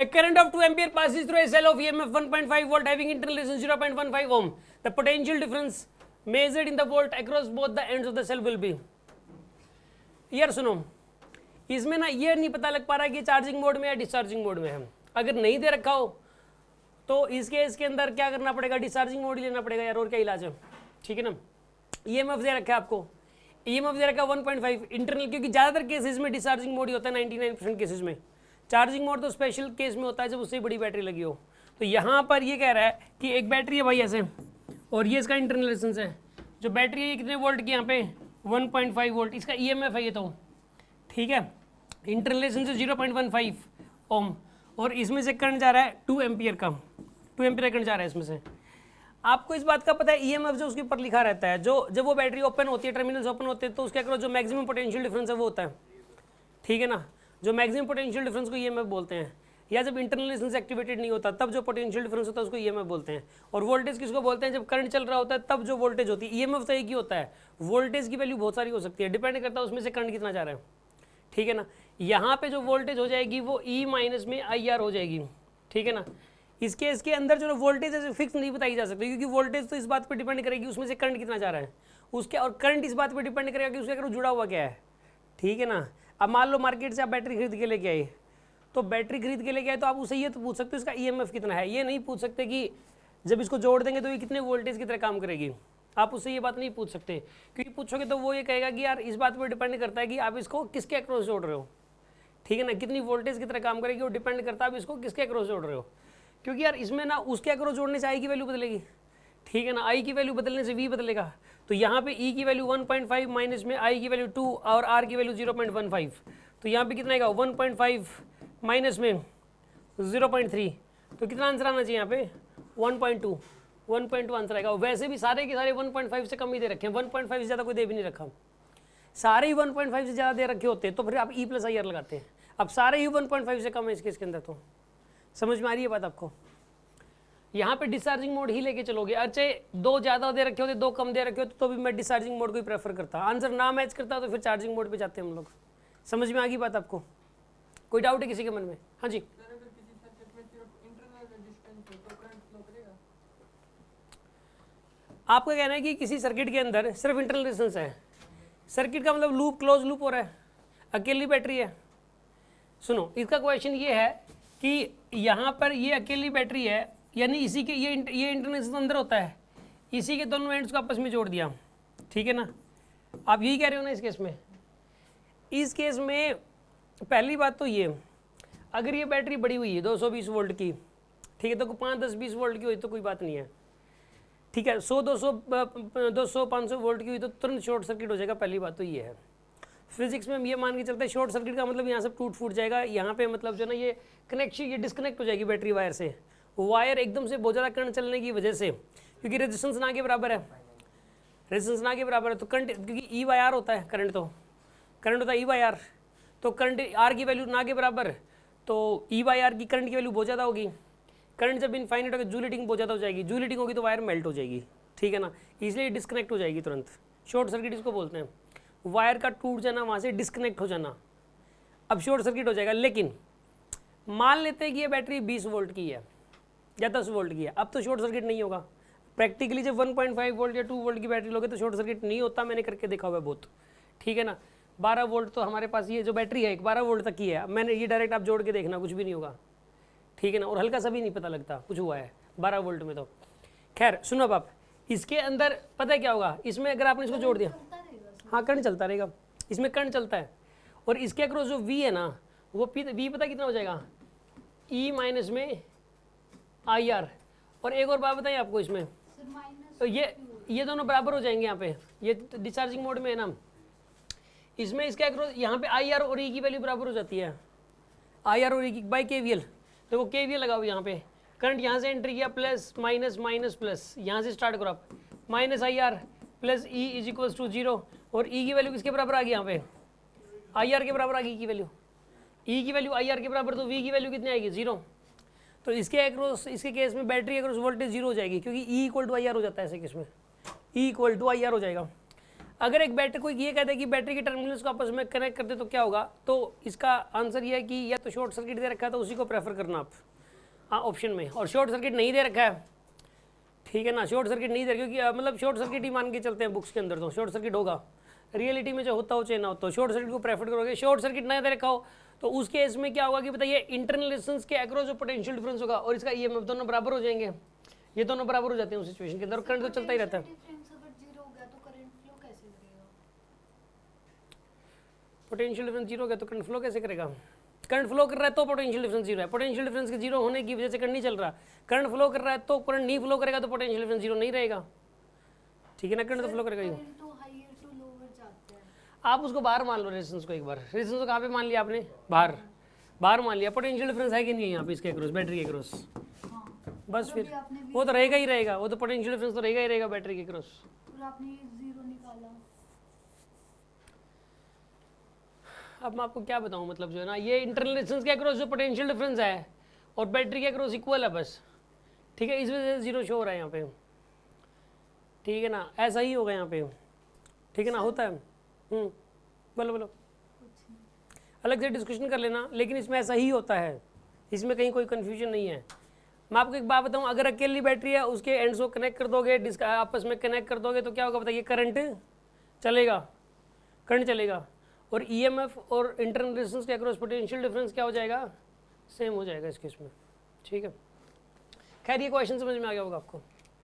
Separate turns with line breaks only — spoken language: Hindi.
A current of 2 ampere passes through a cell of EMF 1.5 volt having internal resistance 0.15 ohm. The potential difference measured in the volt across both the ends of the cell will be. यार सुनो, इसमें ना ये नहीं पता लग पा रहा कि चार्जिंग मोड में या डिस्चार्जिंग मोड में है. अगर नहीं दे रखा हो तो इसके अंदर क्या करना पड़ेगा, डिस्चार्जिंग मोड ही लेना पड़ेगा यार, और क्या इलाज है. ठीक है ना. EMF दे रखा है आपको, EMF दे रखा है 1.5 इंटरनल, क्योंकि ज़्यादातर केसेस में डिस्चार्जिंग मोड ही होता है 99% केसेस में. चार्जिंग मोड तो स्पेशल केस में होता है जब उससे बड़ी बैटरी लगी हो. तो यहाँ पर ये कह रहा है कि एक बैटरी है भाई ऐसे, और ये इसका इंटरनल रेजिस्टेंस है. जो बैटरी है ये कितने वोल्ट की, यहाँ पे 1.5 वोल्ट. इसका EMF है ये तो, ठीक है. इंटरनल रेजिस्टेंस 0.15 ओम, और इसमें से करंट जा रहा है 2 एम्पियर का, 2 एम्पियर करंट जा रहा है इसमें से. आपको इस बात का पता है EMF जो उसके ऊपर लिखा रहता है, जो जब वो बैटरी ओपन होती है, टर्मिनल्स ओपन होते हैं, तो उसके अक्रॉस जो मैक्सिमम पोटेंशियल डिफरेंस है वो होता है. ठीक है ना. जो मैक्सिमम पोटेंशियल डिफरेंस को EMF बोलते हैं, या जब इंटरनल रेजिस्टेंस एक्टिवेटेड नहीं होता तब जो पोटेंशियल डिफरेंस होता है उसको EMF बोलते हैं. और वोल्टेज किसको बोलते हैं, जब करंट चल रहा होता है तब जो वोल्टेज होती है. EMF तो एक ही होता है, वोल्टेज की वैल्यू बहुत सारी हो सकती है, डिपेंड करता है उसमें से करंट कितना जा रहा है. ठीक है ना. यहाँ पे जो वोल्टेज हो जाएगी वो E माइनस में IR हो जाएगी. ठीक है ना. इसके अंदर जो वोल्टेज है फिक्स नहीं बताई जा सकती, क्योंकि वोल्टेज तो इस बात पर डिपेंड करेगी उसमें से करंट कितना जा रहा है उसके, और करंट इस बात पर डिपेंड करेगा कि उसके अगर जुड़ा हुआ क्या है. ठीक है ना. अब मान लो मार्केट से आप बैटरी खरीद के लेके आए, तो बैटरी खरीद के लेके आए तो आप उससे ये तो पूछ सकते हो इसका EMF कितना है. ये नहीं पूछ सकते कि जब इसको जोड़ देंगे तो ये कितने वोल्टेज की तरह काम करेगी. आप उससे ये बात नहीं पूछ सकते, क्योंकि पूछोगे तो वो ये कहेगा कि यार इस बात पर डिपेंड करता है कि आप इसको किसके अक्रॉस जोड़ रहे हो. ठीक है ना. कितनी वोल्टेज की तरह काम करेगी वो डिपेंड करता है आप इसको किसके अक्रॉस जोड़ रहे हो. क्योंकि यार इसमें ना उसके अक्रॉस जोड़ने से I की वैल्यू बदलेगी. ठीक है ना. I की वैल्यू बदलने से V बदलेगा. तो यहाँ पे E की वैल्यू 1.5 माइनस में I की वैल्यू 2 और R की वैल्यू 0.15. तो यहाँ पे कितना आएगा 1.5 माइनस में 0.3. तो कितना आंसर आना चाहिए यहाँ पे 1.2 आंसर आएगा. वैसे भी सारे के सारे 1.5 से कम ही दे रखे हैं, 1.5 से ज़्यादा कोई दे भी नहीं रखा. सारे ही 1.5 से ज़्यादा दे रखे होते तो फिर आप E प्लस IR लगाते हैं. अब सारे ही 1.5 से कम है इसके अंदर. तो समझ में आ रही है बात आपको. यहाँ पे डिस्चार्जिंग मोड ही लेके चलोगे. अच्छे 2 ज़्यादा दे रखे होते, 2 कम दे रखे होते तो भी मैं डिस्चार्जिंग मोड को ही प्रेफर करता. आंसर ना मैच करता तो फिर चार्जिंग मोड पे जाते हैं हम लोग. समझ में आ गई बात आपको. कोई डाउट है किसी के मन में? हाँ जी. आपका कहना है कि किसी सर्किट के अंदर सिर्फ इंटरनल रेजिस्टेंस है. सर्किट का मतलब लूप, क्लोज लूप हो रहा है, अकेली बैटरी है. सुनो, इसका क्वेश्चन ये है कि यहाँ पर ये अकेली बैटरी है, यानी इसी के ये इंटरनल रेजिस्टेंस अंदर होता है, इसी के दोनों एंड्स को आपस में जोड़ दिया. ठीक है ना. आप यही कह रहे हो ना इस केस में. इस केस में पहली बात तो ये, अगर ये बैटरी बड़ी हुई है 220 वोल्ट की, ठीक है, तो 5, 10, 20 वोल्ट की हुई तो कोई बात नहीं है. ठीक है. 100, 200, 500 वोल्ट की हुई तो तुरंत शॉर्ट सर्किट हो जाएगा. पहली बात तो ये है. फिजिक्स में हम ये मान के चलते हैं शॉर्ट सर्किट का मतलब यहाँ से टूट फूट जाएगा. यहाँ पे मतलब जो ना ये कनेक्शन, ये डिस्कनेक्ट हो जाएगी बैटरी वायर से. वायर एकदम से बहुत ज़्यादा करंट चलने की वजह से, क्योंकि रेजिस्टेंस ना के बराबर है, रेजिस्टेंस ना के बराबर है, तो करंट, क्योंकि E/R होता है करंट, तो करंट होता है E/R. तो करंट R की वैल्यू ना के बराबर, तो E/R की करंट की वैल्यू बहुत ज़्यादा होगी. करंट जब इनफाइनाइट होगा जूल हीटिंग बहुत ज़्यादा हो जाएगी. जूल हीटिंग होगी तो वायर मेल्ट हो जाएगी. ठीक है ना. इसलिए डिस्कनेक्ट हो जाएगी तुरंत. शॉर्ट सर्किट इसको बोलते हैं. वायर का टूट जाना, वहाँ से डिस्कनेक्ट हो जाना, अब शॉर्ट सर्किट हो जाएगा. लेकिन मान लेते हैं कि ये बैटरी 20 वोल्ट की है या 10 वोल्ट की है, अब तो शॉर्ट सर्किट नहीं होगा. प्रैक्टिकली जब 1.5 वोल्ट या 2 वोल्ट की बैटरी लोगे तो शॉर्ट सर्किट नहीं होता. मैंने करके देखा हुआ है बहुत. ठीक है ना. 12 वोल्ट तो हमारे पास ये जो बैटरी है 12 वोल्ट तक की है. मैंने ये डायरेक्ट आप जोड़ के देखना, कुछ भी नहीं होगा. ठीक है ना. और हल्का सा भी नहीं पता लगता कुछ हुआ है 12 वोल्ट में. तो खैर सुनो अब आप, इसके अंदर पता है क्या होगा, इसमें अगर आपने इसको जोड़ दिया, हाँ करंट चलता रहेगा, इसमें करंट चलता है. और इसके अक्रॉस जो V है ना, वो V पता कितना हो जाएगा, E माइनस में IR. और एक और बात बताइए आपको, इसमें तो ये दोनों बराबर हो जाएंगे. यहाँ पे ये डिस्चार्जिंग मोड में है ना, इसमें इसके अक्रॉस यहाँ पे IR और E की वैल्यू बराबर हो जाती है. IR और E की बाई KVL. देखो KVL लगाओ यहाँ पे, करंट यहाँ से एंट्री किया, प्लस माइनस माइनस प्लस, यहाँ से स्टार्ट करो आप, minus IR plus E is equals to 0. और E की वैल्यू किसके बराबर आ गई, यहाँ पे IR के बराबर आ गई की वैल्यू. E की वैल्यू IR के बराबर, तो V की वैल्यू कितनी आएगी 0. तो इसके अक्रॉस, इसके केस में बैटरी अक्रॉस वोल्टेज 0 हो जाएगी, क्योंकि E इक्वल टू IR हो जाता है ऐसे केस में. E इक्वल टू IR हो जाएगा. अगर एक बैटरी कोई ये कहता है कि बैटरी के टर्मिनल्स को आपस में कनेक्ट करते तो क्या होगा, तो इसका आंसर ये है कि या तो शॉर्ट सर्किट दे रखा है तो उसी को प्रेफर करना आप, हाँ ऑप्शन में, और शॉर्ट सर्किट नहीं दे रखा है, ठीक है ना, शॉर्ट सर्किट नहीं दे रखा, क्योंकि मतलब शॉर्ट सर्किट ही मान के चलते हैं बुक्स के अंदर, तो शॉर्ट सर्किट होगा, रियलिटी में जो होता हो चाहे ना हो, तो शॉर्ट सर्किट को प्रेफर करोगे। शॉर्ट सर्किट नहीं दे रखा हो तो उस केस में क्या होगा कि बताइए इंटरनल रेजिस्टेंस के अक्रॉस जो पोटेंशियल डिफरेंस होगा और इसका ईएमएफ दोनों बराबर हो जाएंगे, ये दोनों बराबर हो जाते हैं उस सिचुएशन के अंदर, करंट तो चलता ही रहता है। पोटेंशियल डिफरेंस जीरो हो गया तो करंट फ्लो कैसे करेगा? करंट फ्लो कर रहा है तो पोटेंशियल डिफरेंस जीरो है, पोटेंशियल डिफरेंस के जीरो होने की वजह से करंट नहीं चल रहा, करंट फ्लो कर रहा है तो करंट नहीं फ्लो करेगा तो पोटेंशियल डिफरेंस जीरो नहीं रहेगा, ठीक है ना, करंट तो फ्लो करेगा ही। आप उसको बाहर मान लो रेजिस्टेंस को, एक बार रेजिस्टेंस को कहाँ पे मान लिया आपने, बाहर, बाहर मान लिया, पोटेंशियल डिफरेंस है कि नहीं है यहाँ पे इसके अक्रॉस, बैटरी के अक्रॉस, बस फिर वो तो रहेगा ही रहेगा, वो तो पोटेंशियल डिफरेंस तो रहेगा ही रहेगा बैटरी के अक्रॉस। अब मैं आपको क्या बताऊं, मतलब जो है ना, ये इंटरनल रेजिस्टेंस के अक्रॉस जो पोटेंशियल डिफरेंस है और बैटरी के अक्रॉस इक्वल है बस, ठीक है, इस वजह से जीरो शो हो रहा है यहाँ पे, ठीक है ना, ऐसा ही होगा यहाँ पे, ठीक है ना, होता है। बोलो बोलो, अलग से डिस्कशन कर लेना, लेकिन इसमें ऐसा ही होता है, इसमें कहीं कोई कन्फ्यूजन नहीं है। मैं आपको एक बात बताऊं, अगर अकेली बैटरी है उसके एंड्स को कनेक्ट कर दोगे, आपस में कनेक्ट कर दोगे तो क्या होगा बताइए, करंट चलेगा, करंट चलेगा, और ईएमएफ और इंटरनल रेजिस्टेंस के अक्रॉस पोटेंशियल डिफरेंस क्या हो जाएगा, सेम हो जाएगा इस केस में, ठीक है। खैर ये क्वेश्चन समझ में आ गया होगा आपको।